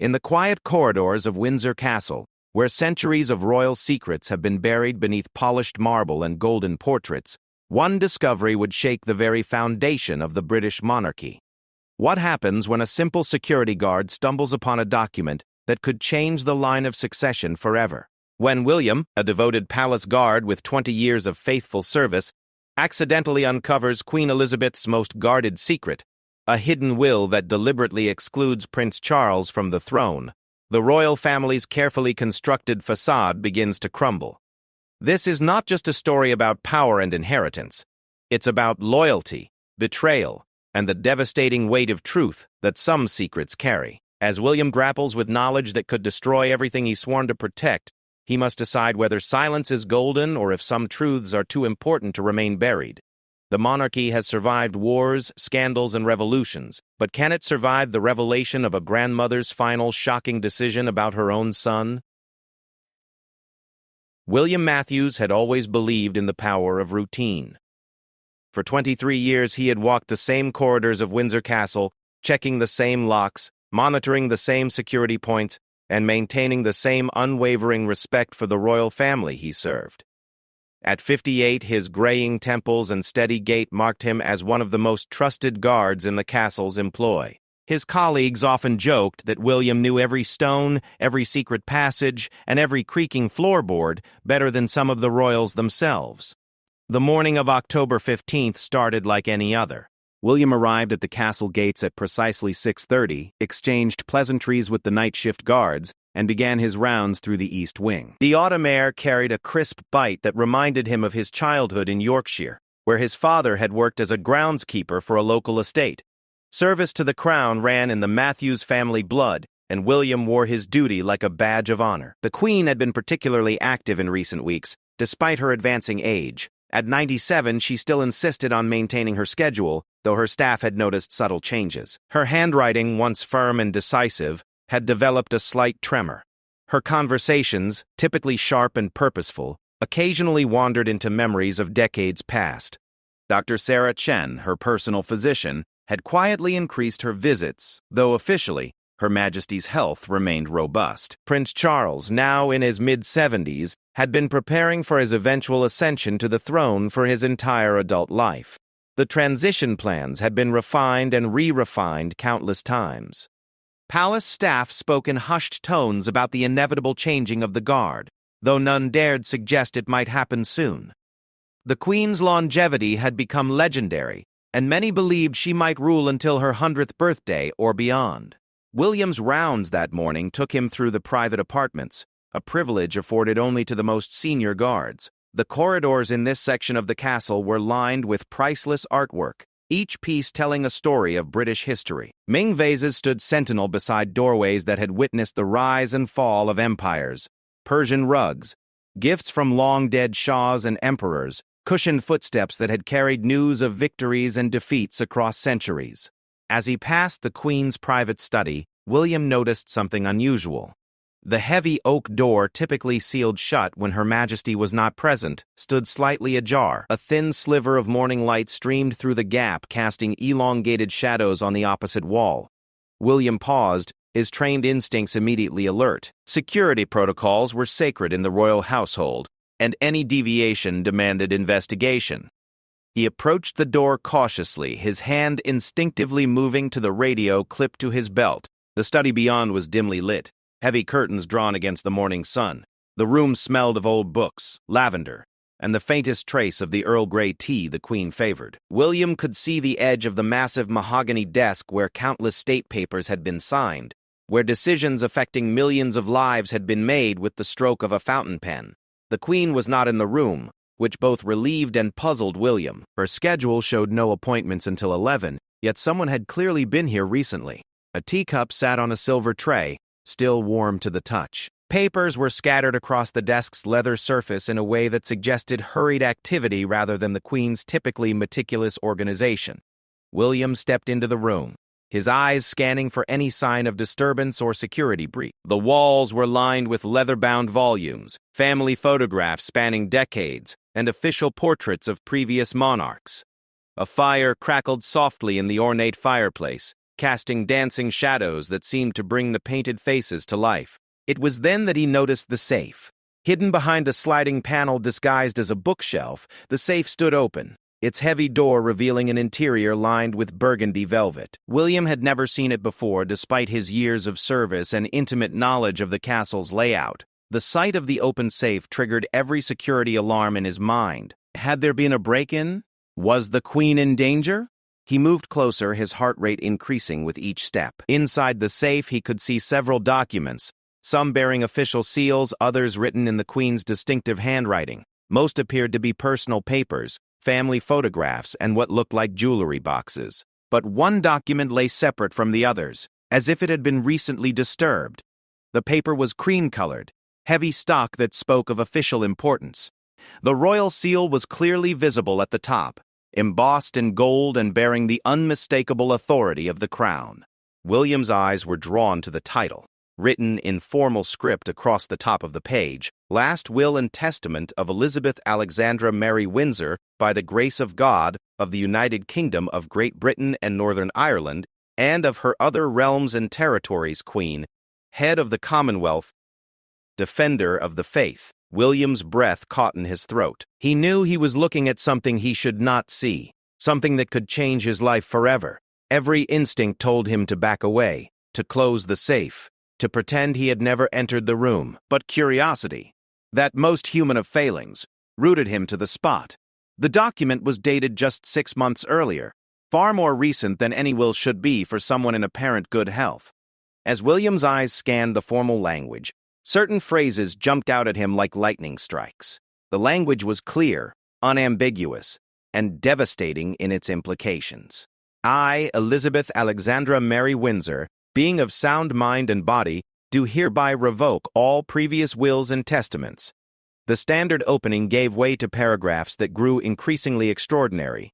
In the quiet corridors of Windsor Castle, where centuries of royal secrets have been buried beneath polished marble and golden portraits, one discovery would shake the very foundation of the British monarchy. What happens when a simple security guard stumbles upon a document that could change the line of succession forever? When William, a devoted palace guard with 20 years of faithful service, accidentally uncovers Queen Elizabeth's most guarded secret, a hidden will that deliberately excludes Prince Charles from the throne, the royal family's carefully constructed facade begins to crumble. This is not just a story about power and inheritance. It's about loyalty, betrayal, and the devastating weight of truth that some secrets carry. As William grapples with knowledge that could destroy everything he's sworn to protect, he must decide whether silence is golden or if some truths are too important to remain buried. The monarchy has survived wars, scandals, and revolutions, but can it survive the revelation of a grandmother's final shocking decision about her own son? William Matthews had always believed in the power of routine. For 23 years he had walked the same corridors of Windsor Castle, checking the same locks, monitoring the same security points, and maintaining the same unwavering respect for the royal family he served. At 58, his graying temples and steady gait marked him as one of the most trusted guards in the castle's employ. His colleagues often joked that William knew every stone, every secret passage, and every creaking floorboard better than some of the royals themselves. The morning of October 15th started like any other. William arrived at the castle gates at precisely 6:30, exchanged pleasantries with the night shift guards, and began his rounds through the east wing. The autumn air carried a crisp bite that reminded him of his childhood in Yorkshire, where his father had worked as a groundskeeper for a local estate. Service to the crown ran in the Matthews family blood, and William wore his duty like a badge of honor. The Queen had been particularly active in recent weeks, despite her advancing age. At 97, she still insisted on maintaining her schedule, though her staff had noticed subtle changes. Her handwriting, once firm and decisive, had developed a slight tremor. Her conversations, typically sharp and purposeful, occasionally wandered into memories of decades past. Dr. Sarah Chen, her personal physician, had quietly increased her visits, though officially, Her Majesty's health remained robust. Prince Charles, now in his mid-70s, had been preparing for his eventual ascension to the throne for his entire adult life. The transition plans had been refined and re-refined countless times. Palace staff spoke in hushed tones about the inevitable changing of the guard, though none dared suggest it might happen soon. The Queen's longevity had become legendary, and many believed she might rule until her 100th birthday or beyond. William's rounds that morning took him through the private apartments, a privilege afforded only to the most senior guards. The corridors in this section of the castle were lined with priceless artwork, each piece telling a story of British history. Ming vases stood sentinel beside doorways that had witnessed the rise and fall of empires. Persian rugs, gifts from long-dead shahs and emperors, cushioned footsteps that had carried news of victories and defeats across centuries. As he passed the Queen's private study, William noticed something unusual. The heavy oak door, typically sealed shut when Her Majesty was not present, stood slightly ajar. A thin sliver of morning light streamed through the gap, casting elongated shadows on the opposite wall. William paused, his trained instincts immediately alert. Security protocols were sacred in the royal household, and any deviation demanded investigation. He approached the door cautiously, his hand instinctively moving to the radio clipped to his belt. The study beyond was dimly lit, heavy curtains drawn against the morning sun. The room smelled of old books, lavender, and the faintest trace of the Earl Grey tea the Queen favored. William could see the edge of the massive mahogany desk where countless state papers had been signed, where decisions affecting millions of lives had been made with the stroke of a fountain pen. The Queen was not in the room, which both relieved and puzzled William. Her schedule showed no appointments until 11, yet someone had clearly been here recently. A teacup sat on a silver tray, still warm to the touch. Papers were scattered across the desk's leather surface in a way that suggested hurried activity rather than the Queen's typically meticulous organization. William stepped into the room, his eyes scanning for any sign of disturbance or security breach. The walls were lined with leather-bound volumes, family photographs spanning decades, and official portraits of previous monarchs. A fire crackled softly in the ornate fireplace, casting dancing shadows that seemed to bring the painted faces to life. It was then that he noticed the safe. Hidden behind a sliding panel disguised as a bookshelf, the safe stood open, its heavy door revealing an interior lined with burgundy velvet. William had never seen it before, despite his years of service and intimate knowledge of the castle's layout. The sight of the open safe triggered every security alarm in his mind. Had there been a break-in? Was the Queen in danger? He moved closer, his heart rate increasing with each step. Inside the safe, he could see several documents, some bearing official seals, others written in the Queen's distinctive handwriting. Most appeared to be personal papers, family photographs, and what looked like jewelry boxes. But one document lay separate from the others, as if it had been recently disturbed. The paper was cream-colored, heavy stock that spoke of official importance. The royal seal was clearly visible at the top, embossed in gold and bearing the unmistakable authority of the crown. William's eyes were drawn to the title, written in formal script across the top of the page, Last Will and Testament of Elizabeth Alexandra Mary Windsor, by the grace of God, of the United Kingdom of Great Britain and Northern Ireland, and of her other realms and territories, Queen, head of the Commonwealth, defender of the faith. William's breath caught in his throat. He knew he was looking at something he should not see, something that could change his life forever. Every instinct told him to back away, to close the safe, to pretend he had never entered the room. But curiosity, that most human of failings, rooted him to the spot. The document was dated just 6 months earlier, far more recent than any will should be for someone in apparent good health. As William's eyes scanned the formal language, certain phrases jumped out at him like lightning strikes. The language was clear, unambiguous, and devastating in its implications. I, Elizabeth Alexandra Mary Windsor, being of sound mind and body, do hereby revoke all previous wills and testaments. The standard opening gave way to paragraphs that grew increasingly extraordinary.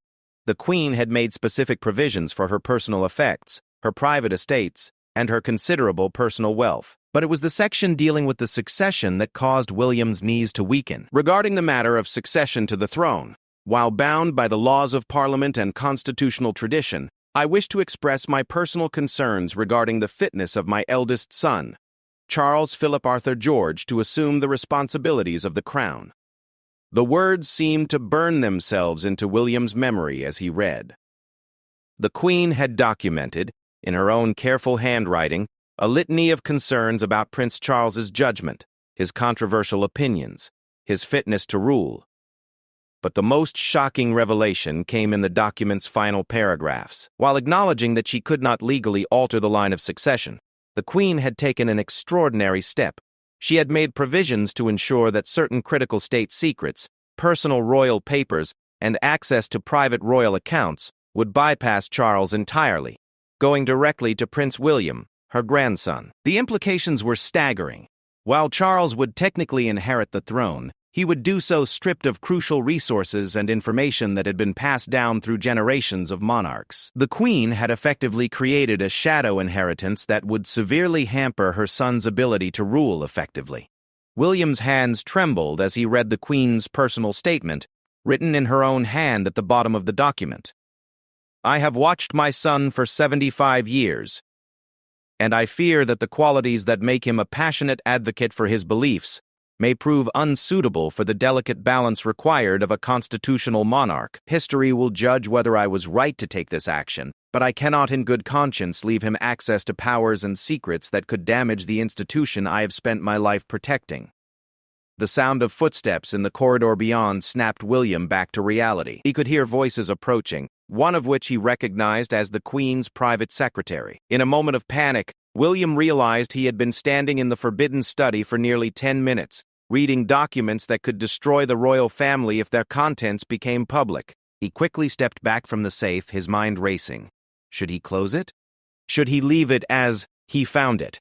The Queen had made specific provisions for her personal effects, her private estates, and her considerable personal wealth. But it was the section dealing with the succession that caused William's knees to weaken. Regarding the matter of succession to the throne, while bound by the laws of Parliament and constitutional tradition, I wish to express my personal concerns regarding the fitness of my eldest son, Charles Philip Arthur George, to assume the responsibilities of the crown. The words seemed to burn themselves into William's memory as he read. The Queen had documented, in her own careful handwriting, a litany of concerns about Prince Charles's judgment, his controversial opinions, his fitness to rule. But the most shocking revelation came in the document's final paragraphs. While acknowledging that she could not legally alter the line of succession, the Queen had taken an extraordinary step. She had made provisions to ensure that certain critical state secrets, personal royal papers, and access to private royal accounts would bypass Charles entirely, going directly to Prince William, her grandson. The implications were staggering. While Charles would technically inherit the throne, he would do so stripped of crucial resources and information that had been passed down through generations of monarchs. The Queen had effectively created a shadow inheritance that would severely hamper her son's ability to rule effectively. William's hands trembled as he read the Queen's personal statement, written in her own hand at the bottom of the document. I have watched my son for 75 years, and I fear that the qualities that make him a passionate advocate for his beliefs may prove unsuitable for the delicate balance required of a constitutional monarch. History will judge whether I was right to take this action, but I cannot in good conscience leave him access to powers and secrets that could damage the institution I have spent my life protecting. The sound of footsteps in the corridor beyond snapped William back to reality. He could hear voices approaching, one of which he recognized as the Queen's private secretary. In a moment of panic, William realized he had been standing in the forbidden study for nearly 10 minutes, reading documents that could destroy the royal family if their contents became public. He quickly stepped back from the safe, his mind racing. Should he close it? Should he leave it as he found it?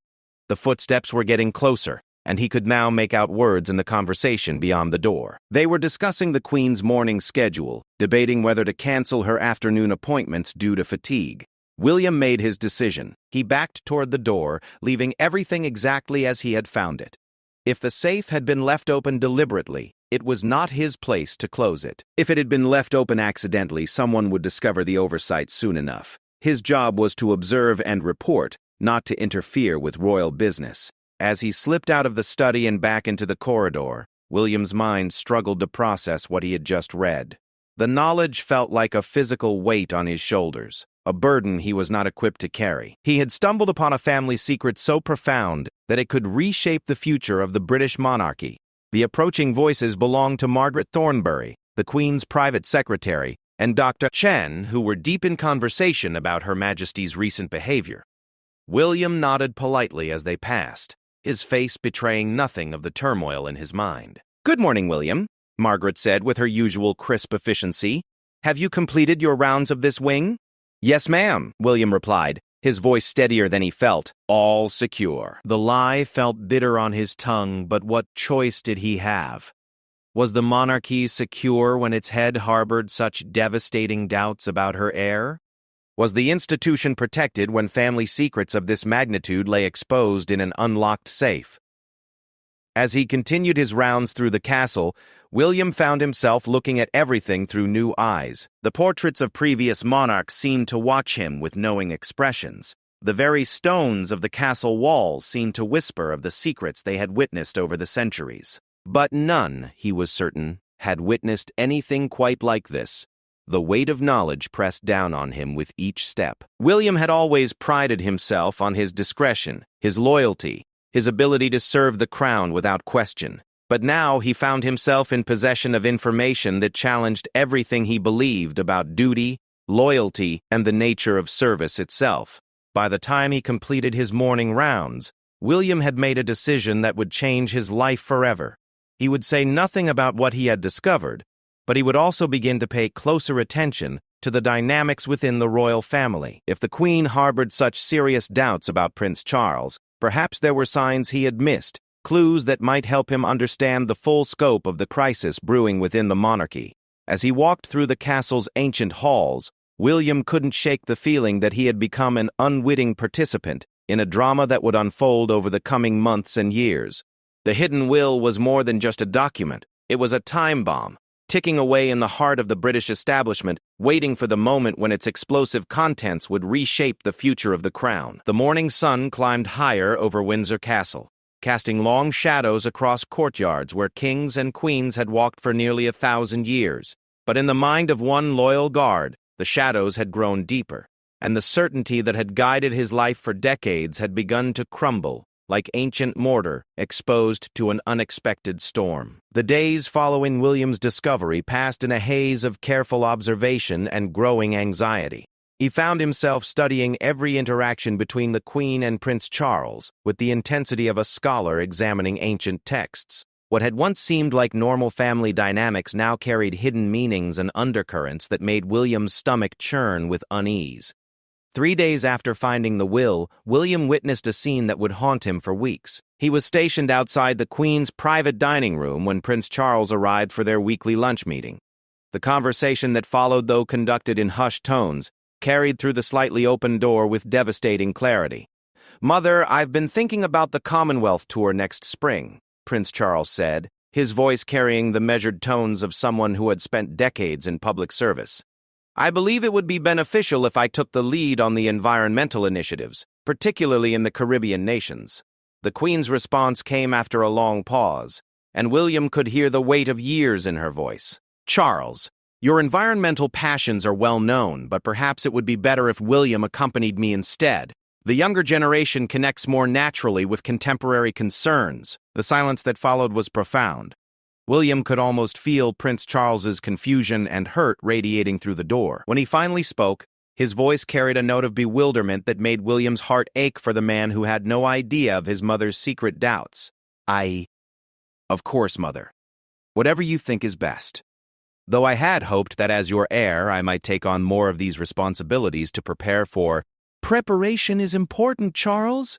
The footsteps were getting closer, and he could now make out words in the conversation beyond the door. They were discussing the Queen's morning schedule, debating whether to cancel her afternoon appointments due to fatigue. William made his decision. He backed toward the door, leaving everything exactly as he had found it. If the safe had been left open deliberately, it was not his place to close it. If it had been left open accidentally, someone would discover the oversight soon enough. His job was to observe and report, not to interfere with royal business. As he slipped out of the study and back into the corridor, William's mind struggled to process what he had just read. The knowledge felt like a physical weight on his shoulders, a burden he was not equipped to carry. He had stumbled upon a family secret so profound that it could reshape the future of the British monarchy. The approaching voices belonged to Margaret Thornbury, the Queen's private secretary, and Dr. Chen, who were deep in conversation about Her Majesty's recent behavior. William nodded politely as they passed, his face betraying nothing of the turmoil in his mind. "Good morning, William," Margaret said with her usual crisp efficiency. "Have you completed your rounds of this wing?" "Yes, ma'am," William replied, his voice steadier than he felt. "All secure." The lie felt bitter on his tongue, but what choice did he have? Was the monarchy secure when its head harbored such devastating doubts about her heir? Was the institution protected when family secrets of this magnitude lay exposed in an unlocked safe? As he continued his rounds through the castle, William found himself looking at everything through new eyes. The portraits of previous monarchs seemed to watch him with knowing expressions. The very stones of the castle walls seemed to whisper of the secrets they had witnessed over the centuries. But none, he was certain, had witnessed anything quite like this. The weight of knowledge pressed down on him with each step. William had always prided himself on his discretion, his loyalty, his ability to serve the crown without question. But now he found himself in possession of information that challenged everything he believed about duty, loyalty, and the nature of service itself. By the time he completed his morning rounds, William had made a decision that would change his life forever. He would say nothing about what he had discovered, but he would also begin to pay closer attention to the dynamics within the royal family. If the Queen harbored such serious doubts about Prince Charles, perhaps there were signs he had missed, clues that might help him understand the full scope of the crisis brewing within the monarchy. As he walked through the castle's ancient halls, William couldn't shake the feeling that he had become an unwitting participant in a drama that would unfold over the coming months and years. The hidden will was more than just a document. It was a time bomb, ticking away in the heart of the British establishment, waiting for the moment when its explosive contents would reshape the future of the crown. The morning sun climbed higher over Windsor Castle, casting long shadows across courtyards where kings and queens had walked for nearly 1,000 years. But in the mind of one loyal guard, the shadows had grown deeper, and the certainty that had guided his life for decades had begun to crumble, like ancient mortar exposed to an unexpected storm. The days following William's discovery passed in a haze of careful observation and growing anxiety. He found himself studying every interaction between the Queen and Prince Charles with the intensity of a scholar examining ancient texts. What had once seemed like normal family dynamics now carried hidden meanings and undercurrents that made William's stomach churn with unease. 3 days after finding the will, William witnessed a scene that would haunt him for weeks. He was stationed outside the Queen's private dining room when Prince Charles arrived for their weekly lunch meeting. The conversation that followed, though conducted in hushed tones, carried through the slightly open door with devastating clarity. "Mother, I've been thinking about the Commonwealth tour next spring," Prince Charles said, his voice carrying the measured tones of someone who had spent decades in public service. "I believe it would be beneficial if I took the lead on the environmental initiatives, particularly in the Caribbean nations." The Queen's response came after a long pause, and William could hear the weight of years in her voice. "Charles, your environmental passions are well known, but perhaps it would be better if William accompanied me instead. The younger generation connects more naturally with contemporary concerns." The silence that followed was profound. William could almost feel Prince Charles's confusion and hurt radiating through the door. When he finally spoke, his voice carried a note of bewilderment that made William's heart ache for the man who had no idea of his mother's secret doubts. Of course, Mother. Whatever you think is best. Though I had hoped that as your heir I might take on more of these responsibilities to prepare for—" "Preparation is important, Charles,"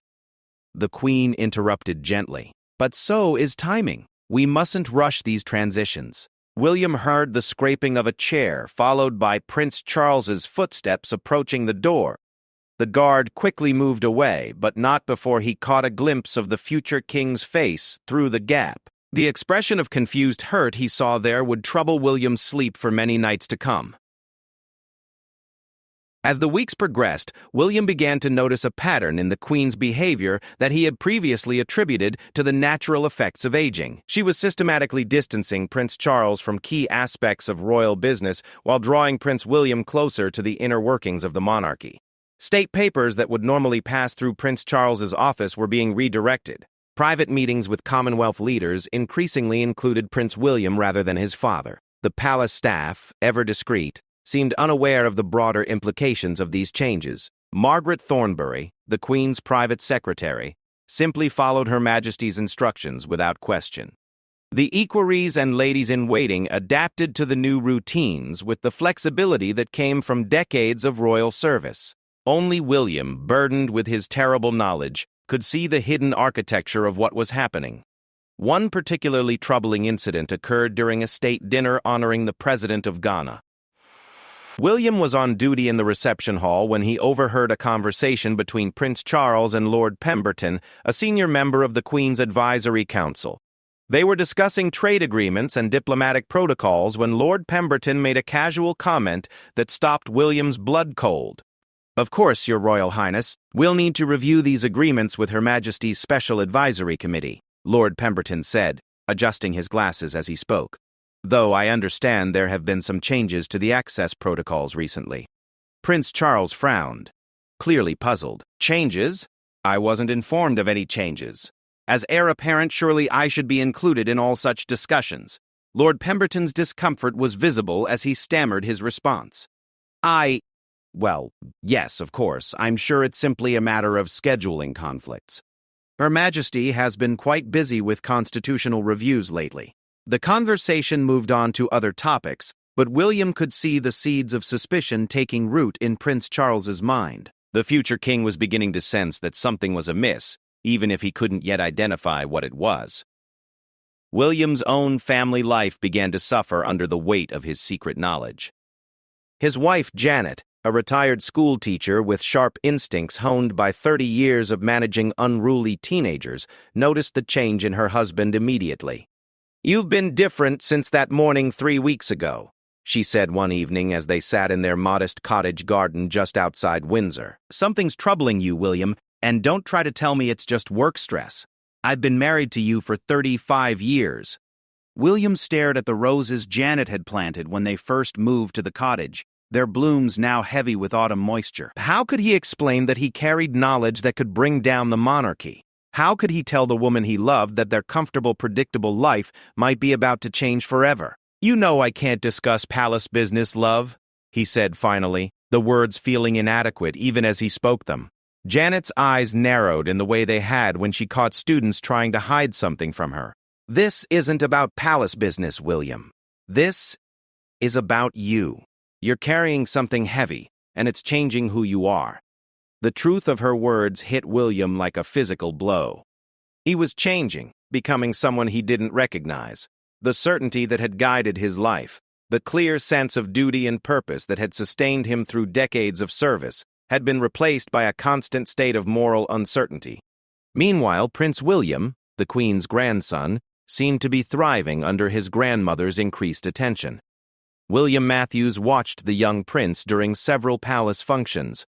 the Queen interrupted gently. "But so is timing. We mustn't rush these transitions." William heard the scraping of a chair, followed by Prince Charles's footsteps approaching the door. The guard quickly moved away, but not before he caught a glimpse of the future king's face through the gap. The expression of confused hurt he saw there would trouble William's sleep for many nights to come. As the weeks progressed, William began to notice a pattern in the Queen's behavior that he had previously attributed to the natural effects of aging. She was systematically distancing Prince Charles from key aspects of royal business while drawing Prince William closer to the inner workings of the monarchy. State papers that would normally pass through Prince Charles's office were being redirected. Private meetings with Commonwealth leaders increasingly included Prince William rather than his father. The palace staff, ever discreet, seemed unaware of the broader implications of these changes. Margaret Thornbury, the Queen's private secretary, simply followed Her Majesty's instructions without question. The equerries and ladies-in-waiting adapted to the new routines with the flexibility that came from decades of royal service. Only William, burdened with his terrible knowledge, could see the hidden architecture of what was happening. One particularly troubling incident occurred during a state dinner honoring the President of Ghana. William was on duty in the reception hall when he overheard a conversation between Prince Charles and Lord Pemberton, a senior member of the Queen's Advisory Council. They were discussing trade agreements and diplomatic protocols when Lord Pemberton made a casual comment that stopped William's blood cold. "Of course, Your Royal Highness, we'll need to review these agreements with Her Majesty's Special Advisory Committee," Lord Pemberton said, adjusting his glasses as he spoke. "Though I understand there have been some changes to the access protocols recently." Prince Charles frowned, clearly puzzled. "Changes? I wasn't informed of any changes. As heir apparent, surely I should be included in all such discussions." Lord Pemberton's discomfort was visible as he stammered his response. Well, yes, of course. I'm sure it's simply a matter of scheduling conflicts. Her Majesty has been quite busy with constitutional reviews lately." The conversation moved on to other topics, but William could see the seeds of suspicion taking root in Prince Charles's mind. The future king was beginning to sense that something was amiss, even if he couldn't yet identify what it was. William's own family life began to suffer under the weight of his secret knowledge. His wife, Janet, a retired school teacher with sharp instincts honed by 30 years of managing unruly teenagers, noticed the change in her husband immediately. "You've been different since that morning 3 weeks ago," she said one evening as they sat in their modest cottage garden just outside Windsor. "Something's troubling you, William, and don't try to tell me it's just work stress. I've been married to you for 35 years. William stared at the roses Janet had planted when they first moved to the cottage, their blooms now heavy with autumn moisture. How could he explain that he carried knowledge that could bring down the monarchy? How could he tell the woman he loved that their comfortable, predictable life might be about to change forever? "You know I can't discuss palace business, love," he said finally, the words feeling inadequate even as he spoke them. Janet's eyes narrowed in the way they had when she caught students trying to hide something from her. "This isn't about palace business, William. This is about you. You're carrying something heavy, and it's changing who you are." The truth of her words hit William like a physical blow. He was changing, becoming someone he didn't recognize. The certainty that had guided his life, the clear sense of duty and purpose that had sustained him through decades of service, had been replaced by a constant state of moral uncertainty. Meanwhile, Prince William, the Queen's grandson, seemed to be thriving under his grandmother's increased attention. William Matthews watched the young prince during several palace functions,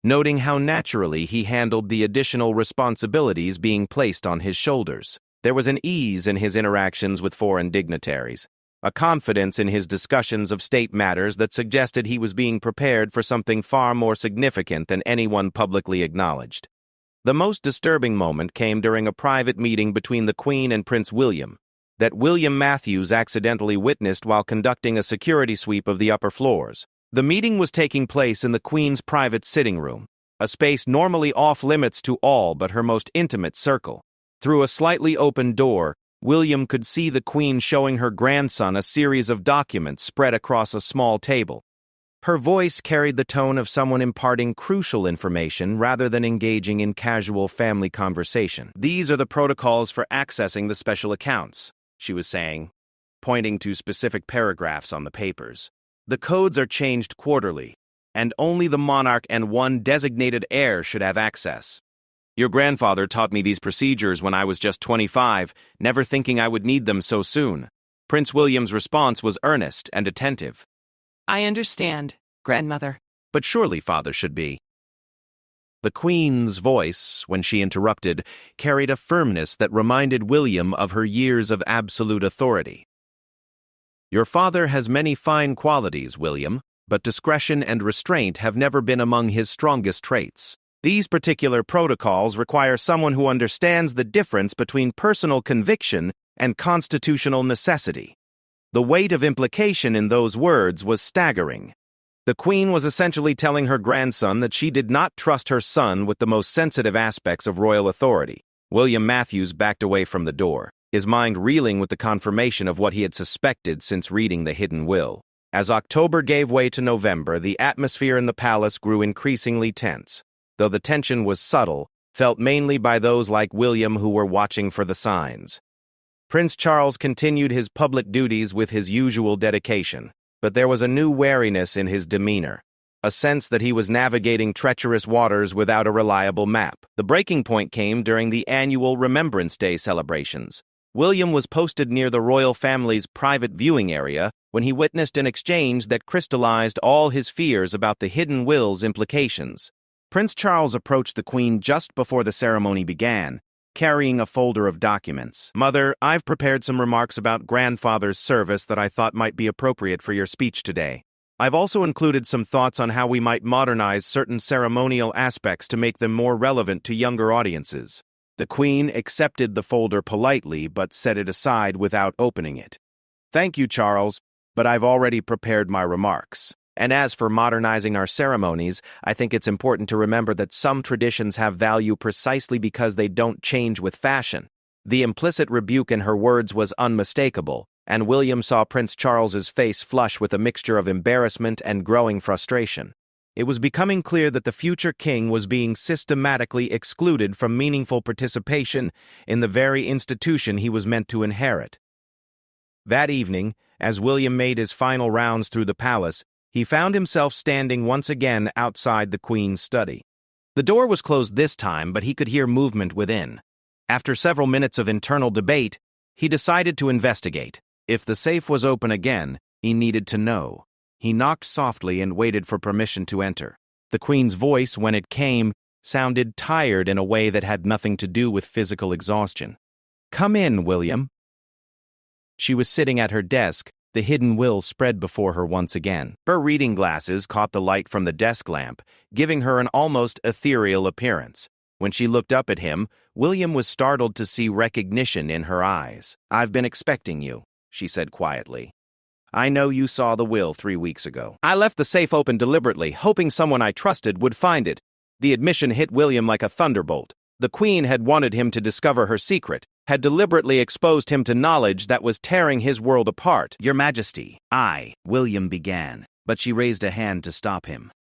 noting how naturally he handled the additional responsibilities being placed on his shoulders. There was an ease in his interactions with foreign dignitaries, a confidence in his discussions of state matters that suggested he was being prepared for something far more significant than anyone publicly acknowledged. The most disturbing moment came during a private meeting between the Queen and Prince William, that William Matthews accidentally witnessed while conducting a security sweep of the upper floors. The meeting was taking place in the Queen's private sitting room, a space normally off-limits to all but her most intimate circle. Through a slightly open door, William could see the Queen showing her grandson a series of documents spread across a small table. Her voice carried the tone of someone imparting crucial information rather than engaging in casual family conversation. "These are the protocols for accessing the special accounts," she was saying, pointing to specific paragraphs on the papers. "The codes are changed quarterly, and only the monarch and one designated heir should have access. Your grandfather taught me these procedures when I was just 25, never thinking I would need them so soon." Prince William's response was earnest and attentive. "I understand, grandmother. but surely father should be. The Queen's voice, when she interrupted, carried a firmness that reminded William of her years of absolute authority. Your father has many fine qualities, William, but discretion and restraint have never been among his strongest traits. These particular protocols require someone who understands the difference between personal conviction and constitutional necessity. The weight of implication in those words was staggering. The Queen was essentially telling her grandson that she did not trust her son with the most sensitive aspects of royal authority. William Matthews backed away from the door, his mind reeling with the confirmation of what he had suspected since reading the hidden will. As October gave way to November, the atmosphere in the palace grew increasingly tense, though the tension was subtle, felt mainly by those like William who were watching for the signs. Prince Charles continued his public duties with his usual dedication, but there was a new wariness in his demeanor, a sense that he was navigating treacherous waters without a reliable map. The breaking point came during the annual Remembrance Day celebrations. William was posted near the royal family's private viewing area when he witnessed an exchange that crystallized all his fears about the hidden will's implications. Prince Charles approached the Queen just before the ceremony began, carrying a folder of documents. "Mother, I've prepared some remarks about grandfather's service that I thought might be appropriate for your speech today. I've also included some thoughts on how we might modernize certain ceremonial aspects to make them more relevant to younger audiences." The Queen accepted the folder politely but set it aside without opening it. "Thank you, Charles, but I've already prepared my remarks. And as for modernizing our ceremonies, I think it's important to remember that some traditions have value precisely because they don't change with fashion." The implicit rebuke in her words was unmistakable, and William saw Prince Charles's face flush with a mixture of embarrassment and growing frustration. It was becoming clear that the future king was being systematically excluded from meaningful participation in the very institution he was meant to inherit. That evening, as William made his final rounds through the palace, he found himself standing once again outside the Queen's study. The door was closed this time, but he could hear movement within. After several minutes of internal debate, he decided to investigate. If the safe was open again, he needed to know. He knocked softly and waited for permission to enter. The Queen's voice, when it came, sounded tired in a way that had nothing to do with physical exhaustion. "Come in, William." She was sitting at her desk, the hidden will spread before her once again. Her reading glasses caught the light from the desk lamp, giving her an almost ethereal appearance. When she looked up at him, William was startled to see recognition in her eyes. "I've been expecting you," she said quietly. "I know you saw the will 3 weeks ago. I left the safe open deliberately, hoping someone I trusted would find it." The admission hit William like a thunderbolt. The Queen had wanted him to discover her secret, had deliberately exposed him to knowledge that was tearing his world apart. "Your Majesty," William began, but she raised a hand to stop him.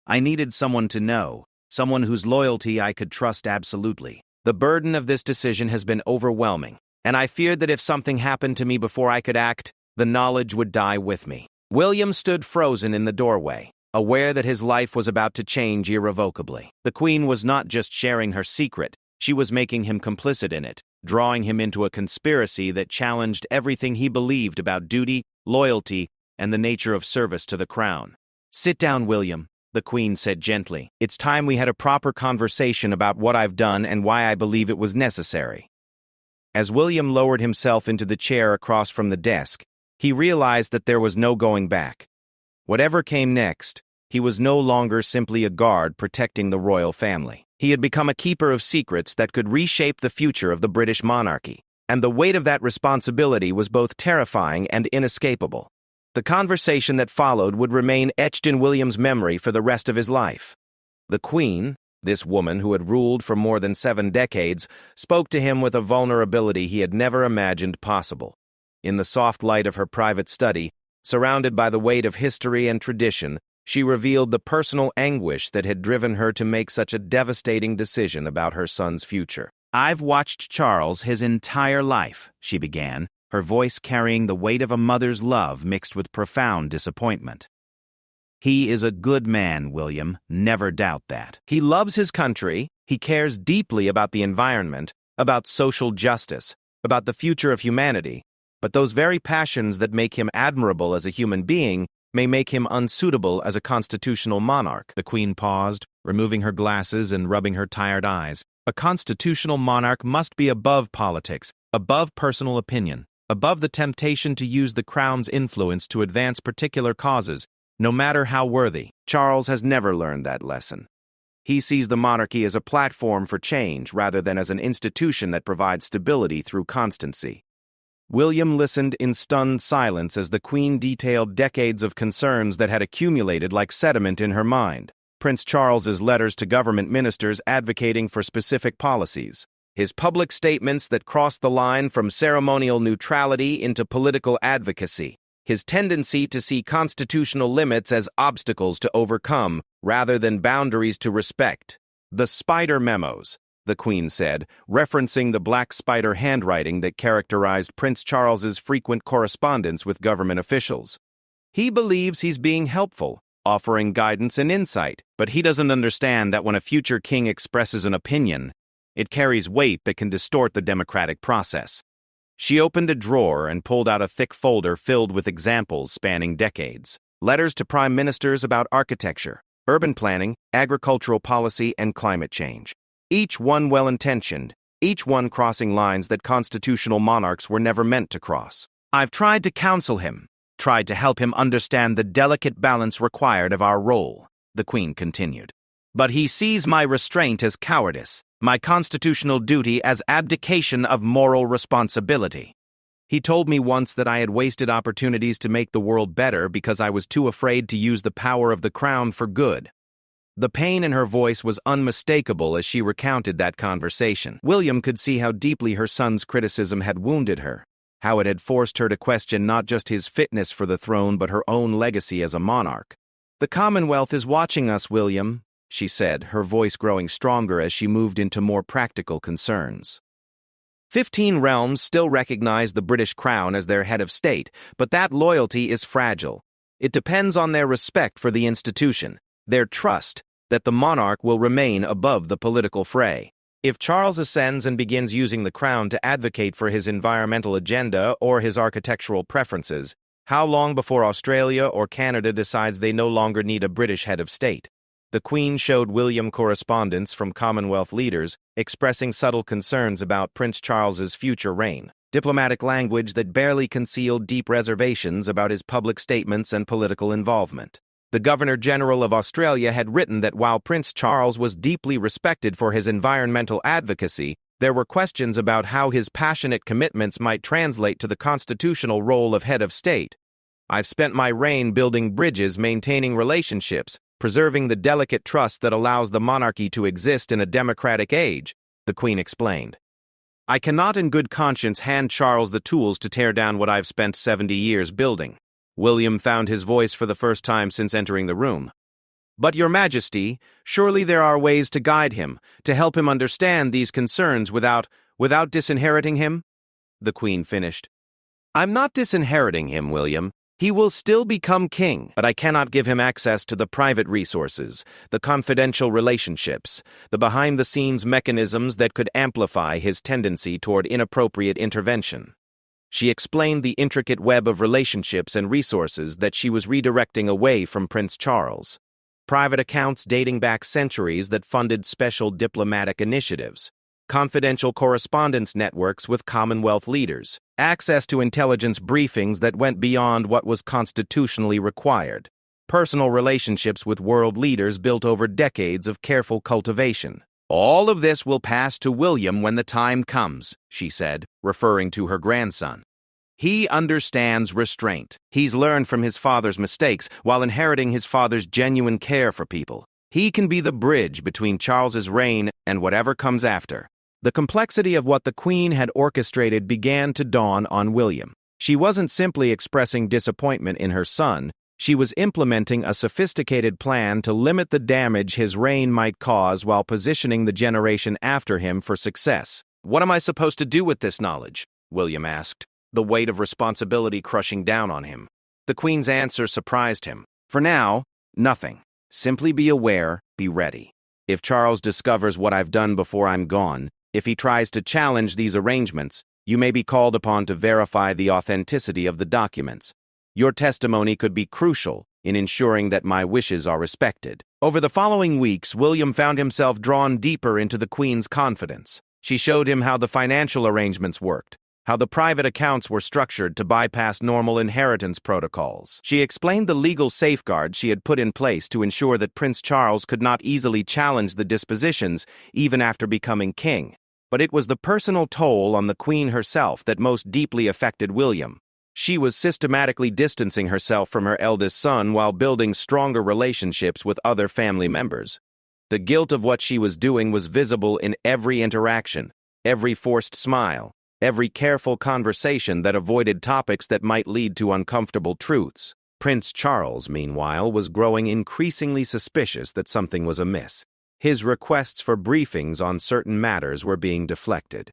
"I needed someone to know, someone whose loyalty I could trust absolutely. The burden of this decision has been overwhelming, and I feared that if something happened to me before I could act, the knowledge would die with me." William stood frozen in the doorway, aware that his life was about to change irrevocably. The Queen was not just sharing her secret, she was making him complicit in it, drawing him into a conspiracy that challenged everything he believed about duty, loyalty, and the nature of service to the crown. "Sit down, William," the Queen said gently. "It's time we had a proper conversation about what I've done and why I believe it was necessary." As William lowered himself into the chair across from the desk, he realized that there was no going back. Whatever came next, he was no longer simply a guard protecting the royal family. He had become a keeper of secrets that could reshape the future of the British monarchy, and the weight of that responsibility was both terrifying and inescapable. The conversation that followed would remain etched in William's memory for the rest of his life. The Queen, this woman who had ruled for more than 7 decades, spoke to him with a vulnerability he had never imagined possible. In the soft light of her private study, surrounded by the weight of history and tradition, she revealed the personal anguish that had driven her to make such a devastating decision about her son's future. "I've watched Charles his entire life," she began, her voice carrying the weight of a mother's love mixed with profound disappointment. "He is a good man, William, never doubt that. He loves his country, he cares deeply about the environment, about social justice, about the future of humanity. But those very passions that make him admirable as a human being may make him unsuitable as a constitutional monarch. The Queen paused, removing her glasses and rubbing her tired eyes. A constitutional monarch must be above politics, above personal opinion, above the temptation to use the crown's influence to advance particular causes, no matter how worthy. Charles has never learned that lesson. He sees the monarchy as a platform for change rather than as an institution that provides stability through constancy. William listened in stunned silence as the Queen detailed decades of concerns that had accumulated like sediment in her mind. Prince Charles's letters to government ministers advocating for specific policies, his public statements that crossed the line from ceremonial neutrality into political advocacy, his tendency to see constitutional limits as obstacles to overcome rather than boundaries to respect. The spider memos, the Queen said, referencing the black spider handwriting that characterized Prince Charles's frequent correspondence with government officials. He believes he's being helpful, offering guidance and insight, but he doesn't understand that when a future king expresses an opinion, it carries weight that can distort the democratic process. She opened a drawer and pulled out a thick folder filled with examples spanning decades. Letters to prime ministers about architecture, urban planning, agricultural policy, and climate change. Each one well-intentioned, each one crossing lines that constitutional monarchs were never meant to cross. I've tried to counsel him, tried to help him understand the delicate balance required of our role, the Queen continued. But he sees my restraint as cowardice, my constitutional duty as abdication of moral responsibility. He told me once that I had wasted opportunities to make the world better because I was too afraid to use the power of the crown for good. The pain in her voice was unmistakable as she recounted that conversation. William could see how deeply her son's criticism had wounded her, how it had forced her to question not just his fitness for the throne but her own legacy as a monarch. "The Commonwealth is watching us, William," she said, her voice growing stronger as she moved into more practical concerns. 15 realms still recognize the British crown as their head of state, but that loyalty is fragile. It depends on their respect for the institution, their trust that the monarch will remain above the political fray. If Charles ascends and begins using the crown to advocate for his environmental agenda or his architectural preferences, how long before Australia or Canada decides they no longer need a British head of state? The Queen showed William correspondence from Commonwealth leaders expressing subtle concerns about Prince Charles's future reign, diplomatic language that barely concealed deep reservations about his public statements and political involvement. The Governor-General of Australia had written that while Prince Charles was deeply respected for his environmental advocacy, there were questions about how his passionate commitments might translate to the constitutional role of head of state. "I've spent my reign building bridges, maintaining relationships, preserving the delicate trust that allows the monarchy to exist in a democratic age," the Queen explained. "I cannot in good conscience hand Charles the tools to tear down what I've spent 70 years building." William found his voice for the first time since entering the room. "But, Your Majesty, surely there are ways to guide him, to help him understand these concerns without disinheriting him?" the Queen finished. "I'm not disinheriting him, William. He will still become king, but I cannot give him access to the private resources, the confidential relationships, the behind-the-scenes mechanisms that could amplify his tendency toward inappropriate intervention." She explained the intricate web of relationships and resources that she was redirecting away from Prince Charles. Private accounts dating back centuries that funded special diplomatic initiatives, confidential correspondence networks with Commonwealth leaders, access to intelligence briefings that went beyond what was constitutionally required, personal relationships with world leaders built over decades of careful cultivation. "All of this will pass to William when the time comes," she said, referring to her grandson. "He understands restraint. He's learned from his father's mistakes while inheriting his father's genuine care for people. He can be the bridge between Charles's reign and whatever comes after." The complexity of what the Queen had orchestrated began to dawn on William. She wasn't simply expressing disappointment in her son, she was implementing a sophisticated plan to limit the damage his reign might cause while positioning the generation after him for success. "What am I supposed to do with this knowledge?" William asked, the weight of responsibility crushing down on him. The Queen's answer surprised him. "For now, nothing. Simply be aware, be ready. If Charles discovers what I've done before I'm gone, if he tries to challenge these arrangements, you may be called upon to verify the authenticity of the documents. Your testimony could be crucial in ensuring that my wishes are respected." Over the following weeks, William found himself drawn deeper into the Queen's confidence. She showed him how the financial arrangements worked, how the private accounts were structured to bypass normal inheritance protocols. She explained the legal safeguards she had put in place to ensure that Prince Charles could not easily challenge the dispositions even after becoming king. But it was the personal toll on the Queen herself that most deeply affected William. She was systematically distancing herself from her eldest son while building stronger relationships with other family members. The guilt of what she was doing was visible in every interaction, every forced smile, every careful conversation that avoided topics that might lead to uncomfortable truths. Prince Charles, meanwhile, was growing increasingly suspicious that something was amiss. His requests for briefings on certain matters were being deflected.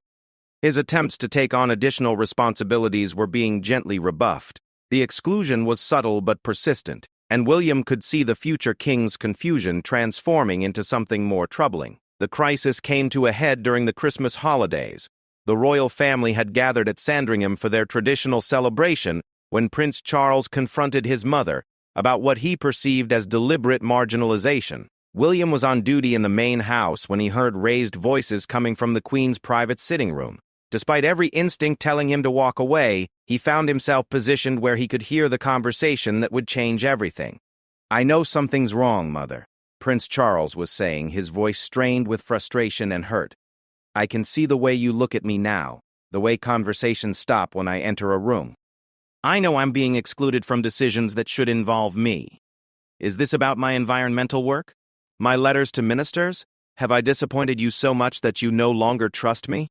His attempts to take on additional responsibilities were being gently rebuffed. The exclusion was subtle but persistent, and William could see the future king's confusion transforming into something more troubling. The crisis came to a head during the Christmas holidays. The royal family had gathered at Sandringham for their traditional celebration when Prince Charles confronted his mother about what he perceived as deliberate marginalization. William was on duty in the main house when he heard raised voices coming from the Queen's private sitting room. Despite every instinct telling him to walk away, he found himself positioned where he could hear the conversation that would change everything. "I know something's wrong, Mother," Prince Charles was saying, his voice strained with frustration and hurt. "I can see the way you look at me now, the way conversations stop when I enter a room. I know I'm being excluded from decisions that should involve me. Is this about my environmental work? My letters to ministers? Have I disappointed you so much that you no longer trust me?"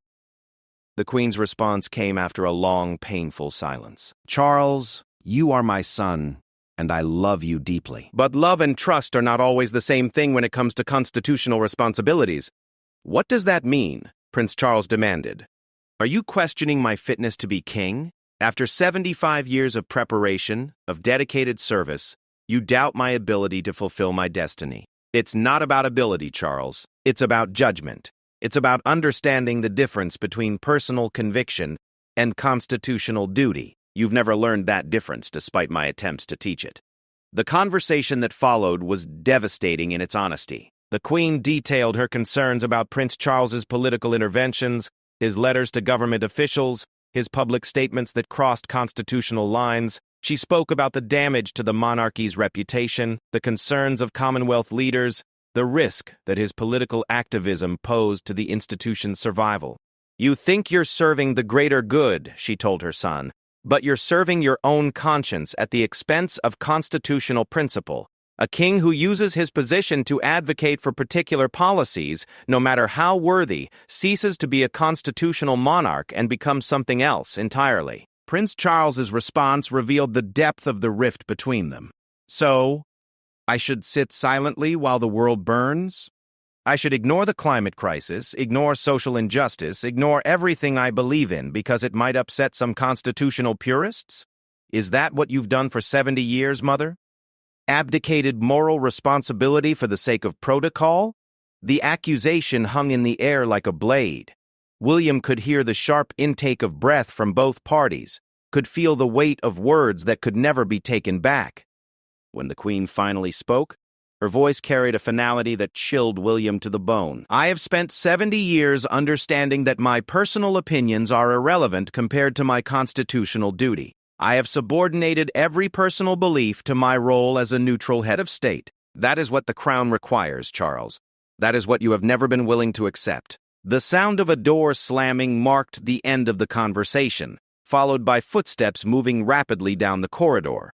The Queen's response came after a long, painful silence. "Charles, you are my son, and I love you deeply. But love and trust are not always the same thing when it comes to constitutional responsibilities." "What does that mean?" Prince Charles demanded. "Are you questioning my fitness to be king? After 75 years of preparation, of dedicated service, you doubt my ability to fulfill my destiny. It's not about ability, Charles. It's about judgment. It's about understanding the difference between personal conviction and constitutional duty. You've never learned that difference despite my attempts to teach it." The conversation that followed was devastating in its honesty. The Queen detailed her concerns about Prince Charles's political interventions, his letters to government officials, his public statements that crossed constitutional lines. She spoke about the damage to the monarchy's reputation, the concerns of Commonwealth leaders, the risk that his political activism posed to the institution's survival. "You think you're serving the greater good," she told her son, "but you're serving your own conscience at the expense of constitutional principle. A king who uses his position to advocate for particular policies, no matter how worthy, ceases to be a constitutional monarch and becomes something else entirely." Prince Charles's response revealed the depth of the rift between them. "So, I should sit silently while the world burns? I should ignore the climate crisis, ignore social injustice, ignore everything I believe in because it might upset some constitutional purists? Is that what you've done for 70 years, Mother? Abdicated moral responsibility for the sake of protocol?" The accusation hung in the air like a blade. William could hear the sharp intake of breath from both parties, could feel the weight of words that could never be taken back. When the Queen finally spoke, her voice carried a finality that chilled William to the bone. "I have spent 70 years understanding that my personal opinions are irrelevant compared to my constitutional duty. I have subordinated every personal belief to my role as a neutral head of state. That is what the crown requires, Charles. That is what you have never been willing to accept." The sound of a door slamming marked the end of the conversation, followed by footsteps moving rapidly down the corridor.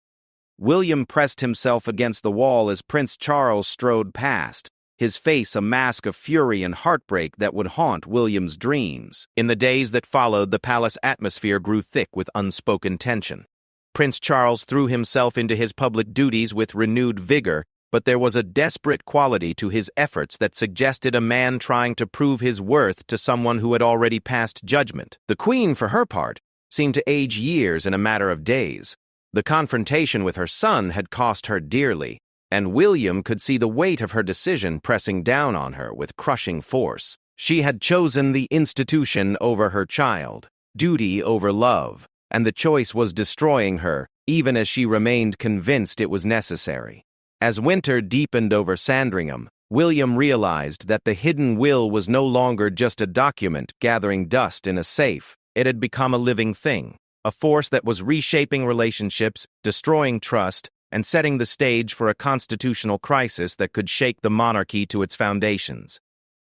William pressed himself against the wall as Prince Charles strode past, his face a mask of fury and heartbreak that would haunt William's dreams. In the days that followed, the palace atmosphere grew thick with unspoken tension. Prince Charles threw himself into his public duties with renewed vigor, but there was a desperate quality to his efforts that suggested a man trying to prove his worth to someone who had already passed judgment. The Queen, for her part, seemed to age years in a matter of days. The confrontation with her son had cost her dearly, and William could see the weight of her decision pressing down on her with crushing force. She had chosen the institution over her child, duty over love, and the choice was destroying her, even as she remained convinced it was necessary. As winter deepened over Sandringham, William realized that the hidden will was no longer just a document gathering dust in a safe. It had become a living thing, a force that was reshaping relationships, destroying trust, and setting the stage for a constitutional crisis that could shake the monarchy to its foundations.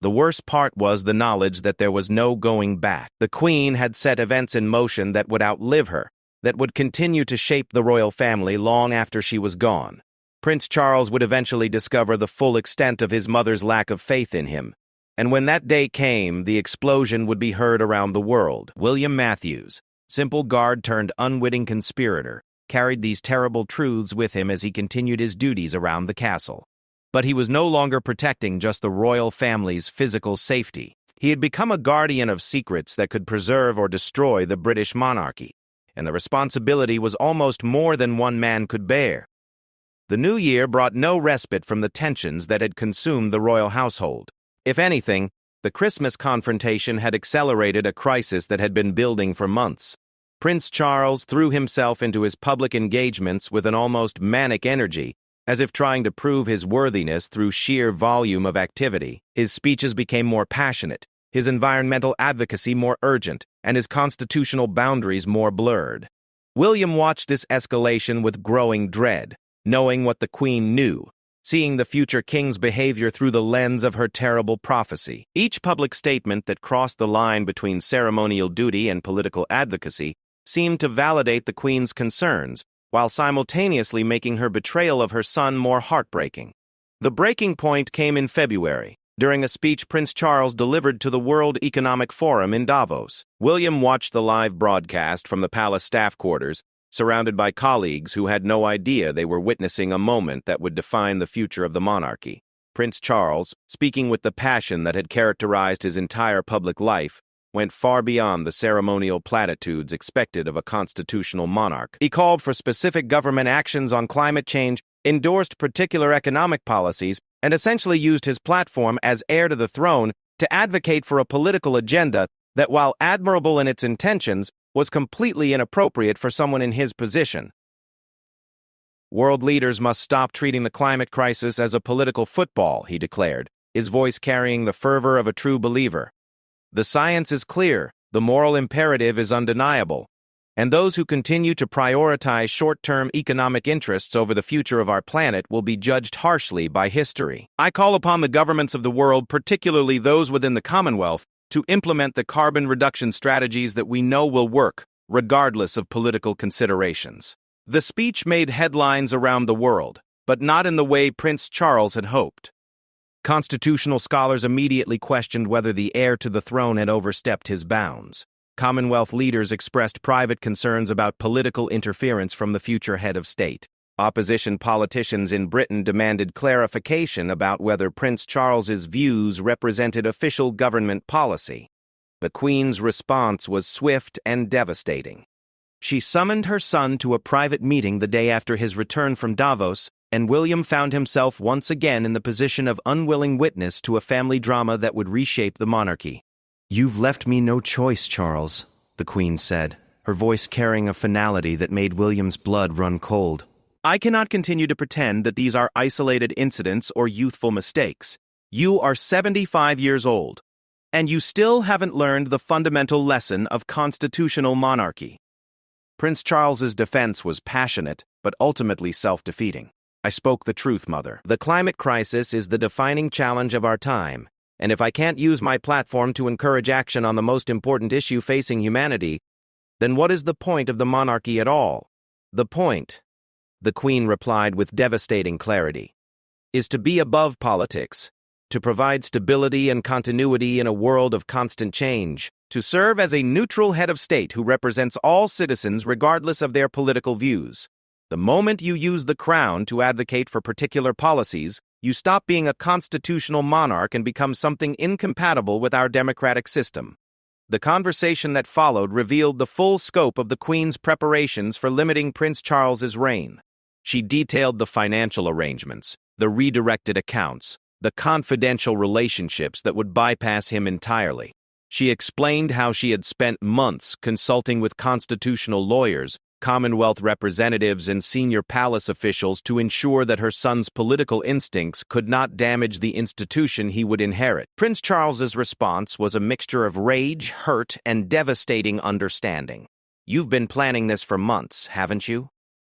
The worst part was the knowledge that there was no going back. The Queen had set events in motion that would outlive her, that would continue to shape the royal family long after she was gone. Prince Charles would eventually discover the full extent of his mother's lack of faith in him, and when that day came, the explosion would be heard around the world. William Matthews, simple guard turned unwitting conspirator, carried these terrible truths with him as he continued his duties around the castle. But he was no longer protecting just the royal family's physical safety. He had become a guardian of secrets that could preserve or destroy the British monarchy, and the responsibility was almost more than one man could bear. The new year brought no respite from the tensions that had consumed the royal household. If anything, the Christmas confrontation had accelerated a crisis that had been building for months. Prince Charles threw himself into his public engagements with an almost manic energy, as if trying to prove his worthiness through sheer volume of activity. His speeches became more passionate, his environmental advocacy more urgent, and his constitutional boundaries more blurred. William watched this escalation with growing dread, knowing what the Queen knew, seeing the future king's behavior through the lens of her terrible prophecy. Each public statement that crossed the line between ceremonial duty and political advocacy seemed to validate the Queen's concerns, while simultaneously making her betrayal of her son more heartbreaking. The breaking point came in February, during a speech Prince Charles delivered to the World Economic Forum in Davos. William watched the live broadcast from the palace staff quarters, surrounded by colleagues who had no idea they were witnessing a moment that would define the future of the monarchy. Prince Charles, speaking with the passion that had characterized his entire public life, went far beyond the ceremonial platitudes expected of a constitutional monarch. He called for specific government actions on climate change, endorsed particular economic policies, and essentially used his platform as heir to the throne to advocate for a political agenda that, while admirable in its intentions, was completely inappropriate for someone in his position. World leaders must stop treating the climate crisis as a political football, he declared, his voice carrying the fervor of a true believer. The science is clear, the moral imperative is undeniable, and those who continue to prioritize short-term economic interests over the future of our planet will be judged harshly by history. I call upon the governments of the world, particularly those within the Commonwealth, to implement the carbon reduction strategies that we know will work, regardless of political considerations. The speech made headlines around the world, but not in the way Prince Charles had hoped. Constitutional scholars immediately questioned whether the heir to the throne had overstepped his bounds. Commonwealth leaders expressed private concerns about political interference from the future head of state. Opposition politicians in Britain demanded clarification about whether Prince Charles's views represented official government policy. The Queen's response was swift and devastating. She summoned her son to a private meeting the day after his return from Davos, and William found himself once again in the position of unwilling witness to a family drama that would reshape the monarchy. "You've left me no choice, Charles," the Queen said, her voice carrying a finality that made William's blood run cold. "I cannot continue to pretend that these are isolated incidents or youthful mistakes. You are 75 years old, and you still haven't learned the fundamental lesson of constitutional monarchy." Prince Charles's defense was passionate, but ultimately self-defeating. "I spoke the truth, Mother. The climate crisis is the defining challenge of our time, and if I can't use my platform to encourage action on the most important issue facing humanity, then what is the point of the monarchy at all? The point," the Queen replied with devastating clarity, "is to be above politics, to provide stability and continuity in a world of constant change, to serve as a neutral head of state who represents all citizens regardless of their political views. The moment you use the crown to advocate for particular policies, you stop being a constitutional monarch and become something incompatible with our democratic system." The conversation that followed revealed the full scope of the Queen's preparations for limiting Prince Charles's reign. She detailed the financial arrangements, the redirected accounts, the confidential relationships that would bypass him entirely. She explained how she had spent months consulting with constitutional lawyers, Commonwealth representatives and senior palace officials to ensure that her son's political instincts could not damage the institution he would inherit. Prince Charles's response was a mixture of rage, hurt, and devastating understanding. "You've been planning this for months, haven't you?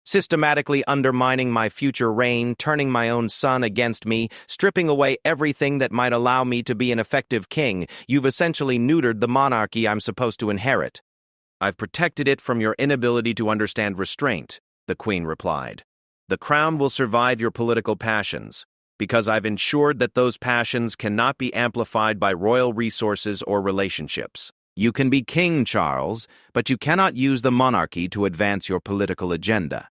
Systematically undermining my future reign, turning my own son against me, stripping away everything that might allow me to be an effective king. You've essentially neutered the monarchy I'm supposed to inherit." "I've protected it from your inability to understand restraint," the Queen replied. "The crown will survive your political passions, because I've ensured that those passions cannot be amplified by royal resources or relationships. You can be King Charles, but you cannot use the monarchy to advance your political agenda."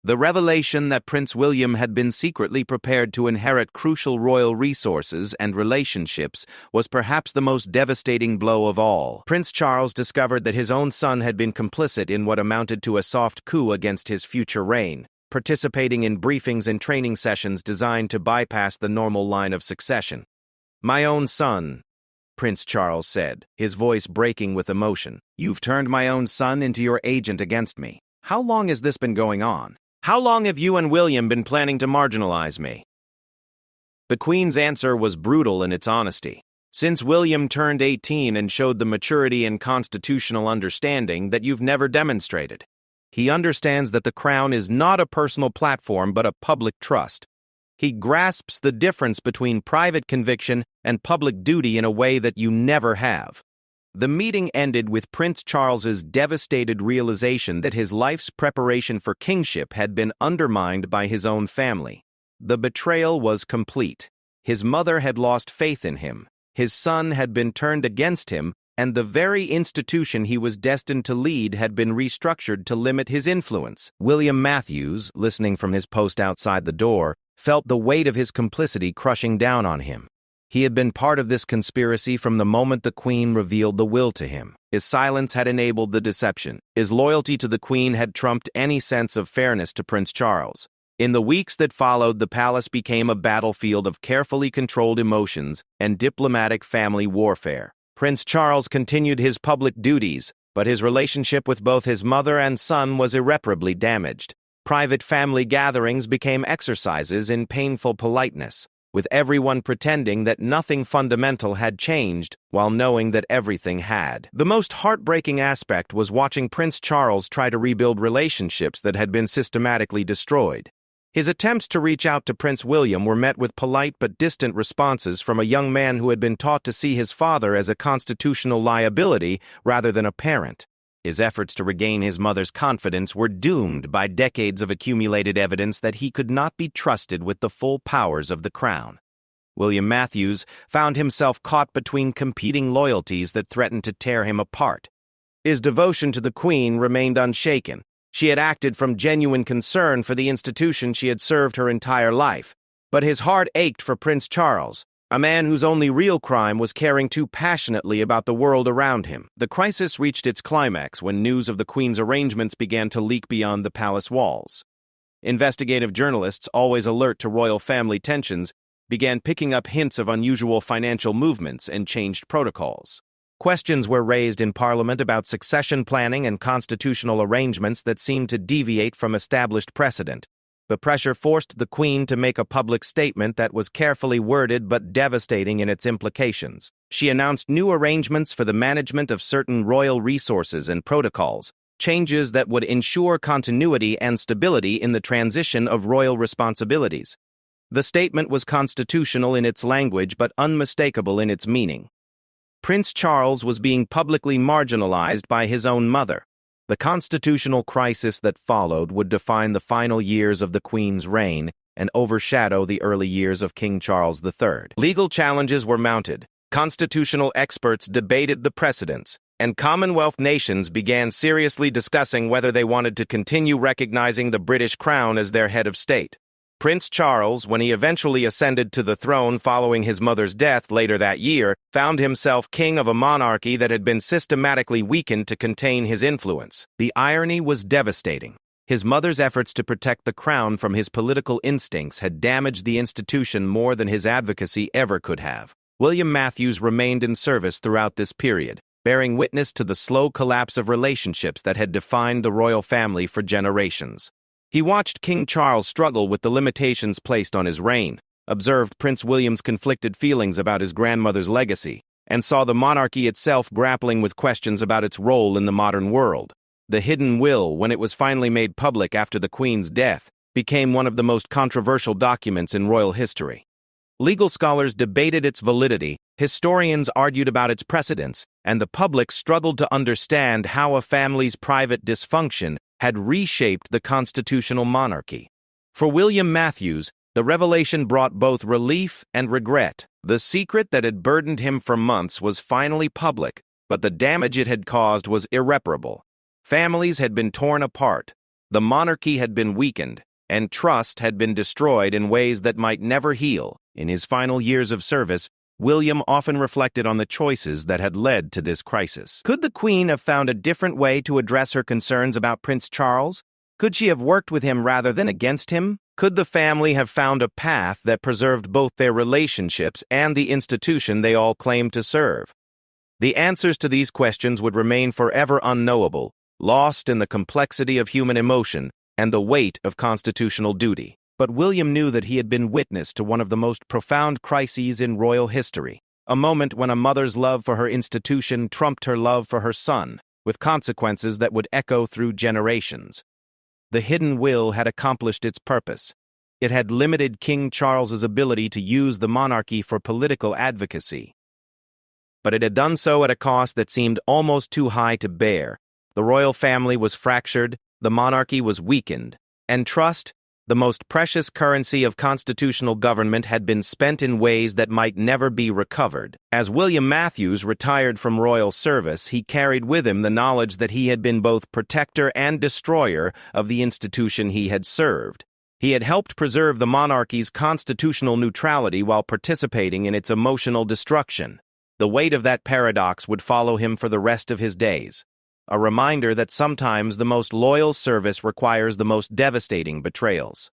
The revelation that Prince William had been secretly prepared to inherit crucial royal resources and relationships was perhaps the most devastating blow of all. Prince Charles discovered that his own son had been complicit in what amounted to a soft coup against his future reign, participating in briefings and training sessions designed to bypass the normal line of succession. "My own son," Prince Charles said, his voice breaking with emotion. "You've turned my own son into your agent against me. How long has this been going on? How long have you and William been planning to marginalize me?" The Queen's answer was brutal in its honesty. "Since William turned 18 and showed the maturity and constitutional understanding that you've never demonstrated. He understands that the crown is not a personal platform but a public trust. He grasps the difference between private conviction and public duty in a way that you never have." The meeting ended with Prince Charles's devastated realization that his life's preparation for kingship had been undermined by his own family. The betrayal was complete. His mother had lost faith in him, his son had been turned against him, and the very institution he was destined to lead had been restructured to limit his influence. William Matthews, listening from his post outside the door, felt the weight of his complicity crushing down on him. He had been part of this conspiracy from the moment the Queen revealed the will to him. His silence had enabled the deception. His loyalty to the Queen had trumped any sense of fairness to Prince Charles. In the weeks that followed, the palace became a battlefield of carefully controlled emotions and diplomatic family warfare. Prince Charles continued his public duties, but his relationship with both his mother and son was irreparably damaged. Private family gatherings became exercises in painful politeness, with everyone pretending that nothing fundamental had changed while knowing that everything had. The most heartbreaking aspect was watching Prince Charles try to rebuild relationships that had been systematically destroyed. His attempts to reach out to Prince William were met with polite but distant responses from a young man who had been taught to see his father as a constitutional liability rather than a parent. His efforts to regain his mother's confidence were doomed by decades of accumulated evidence that he could not be trusted with the full powers of the crown. William Matthews found himself caught between competing loyalties that threatened to tear him apart. His devotion to the Queen remained unshaken. She had acted from genuine concern for the institution she had served her entire life. But his heart ached for Prince Charles, a man whose only real crime was caring too passionately about the world around him. The crisis reached its climax when news of the Queen's arrangements began to leak beyond the palace walls. Investigative journalists, always alert to royal family tensions, began picking up hints of unusual financial movements and changed protocols. Questions were raised in Parliament about succession planning and constitutional arrangements that seemed to deviate from established precedent. The pressure forced the Queen to make a public statement that was carefully worded but devastating in its implications. She announced new arrangements for the management of certain royal resources and protocols, changes that would ensure continuity and stability in the transition of royal responsibilities. The statement was constitutional in its language but unmistakable in its meaning. Prince Charles was being publicly marginalized by his own mother. The constitutional crisis that followed would define the final years of the Queen's reign and overshadow the early years of King Charles III. Legal challenges were mounted, constitutional experts debated the precedents, and Commonwealth nations began seriously discussing whether they wanted to continue recognizing the British Crown as their head of state. Prince Charles, when he eventually ascended to the throne following his mother's death later that year, found himself king of a monarchy that had been systematically weakened to contain his influence. The irony was devastating. His mother's efforts to protect the crown from his political instincts had damaged the institution more than his advocacy ever could have. William Matthews remained in service throughout this period, bearing witness to the slow collapse of relationships that had defined the royal family for generations. He watched King Charles struggle with the limitations placed on his reign, observed Prince William's conflicted feelings about his grandmother's legacy, and saw the monarchy itself grappling with questions about its role in the modern world. The hidden will, when it was finally made public after the Queen's death, became one of the most controversial documents in royal history. Legal scholars debated its validity, historians argued about its precedents, and the public struggled to understand how a family's private dysfunction had reshaped the constitutional monarchy. For William Matthews, the revelation brought both relief and regret. The secret that had burdened him for months was finally public, but the damage it had caused was irreparable. Families had been torn apart, the monarchy had been weakened, and trust had been destroyed in ways that might never heal. In his final years of service, William often reflected on the choices that had led to this crisis. Could the Queen have found a different way to address her concerns about Prince Charles? Could she have worked with him rather than against him? Could the family have found a path that preserved both their relationships and the institution they all claimed to serve? The answers to these questions would remain forever unknowable, lost in the complexity of human emotion and the weight of constitutional duty. But William knew that he had been witness to one of the most profound crises in royal history, a moment when a mother's love for her institution trumped her love for her son, with consequences that would echo through generations. The hidden will had accomplished its purpose. It had limited King Charles's ability to use the monarchy for political advocacy. But it had done so at a cost that seemed almost too high to bear. The royal family was fractured, the monarchy was weakened, and trust, the most precious currency of constitutional government, had been spent in ways that might never be recovered. As William Matthews retired from royal service, he carried with him the knowledge that he had been both protector and destroyer of the institution he had served. He had helped preserve the monarchy's constitutional neutrality while participating in its emotional destruction. The weight of that paradox would follow him for the rest of his days, a reminder that sometimes the most loyal service requires the most devastating betrayals.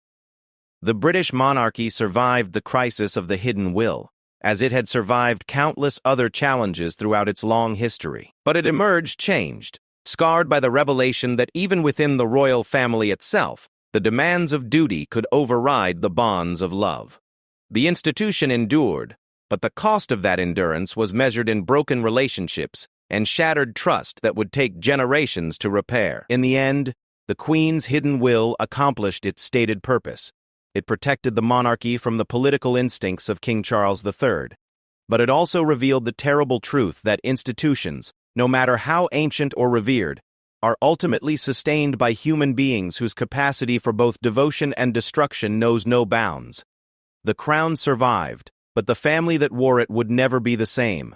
The British monarchy survived the crisis of the hidden will, as it had survived countless other challenges throughout its long history. But it emerged changed, scarred by the revelation that even within the royal family itself, the demands of duty could override the bonds of love. The institution endured, but the cost of that endurance was measured in broken relationships and shattered trust that would take generations to repair. In the end, the Queen's hidden will accomplished its stated purpose. It protected the monarchy from the political instincts of King Charles III. But it also revealed the terrible truth that institutions, no matter how ancient or revered, are ultimately sustained by human beings whose capacity for both devotion and destruction knows no bounds. The crown survived, but the family that wore it would never be the same.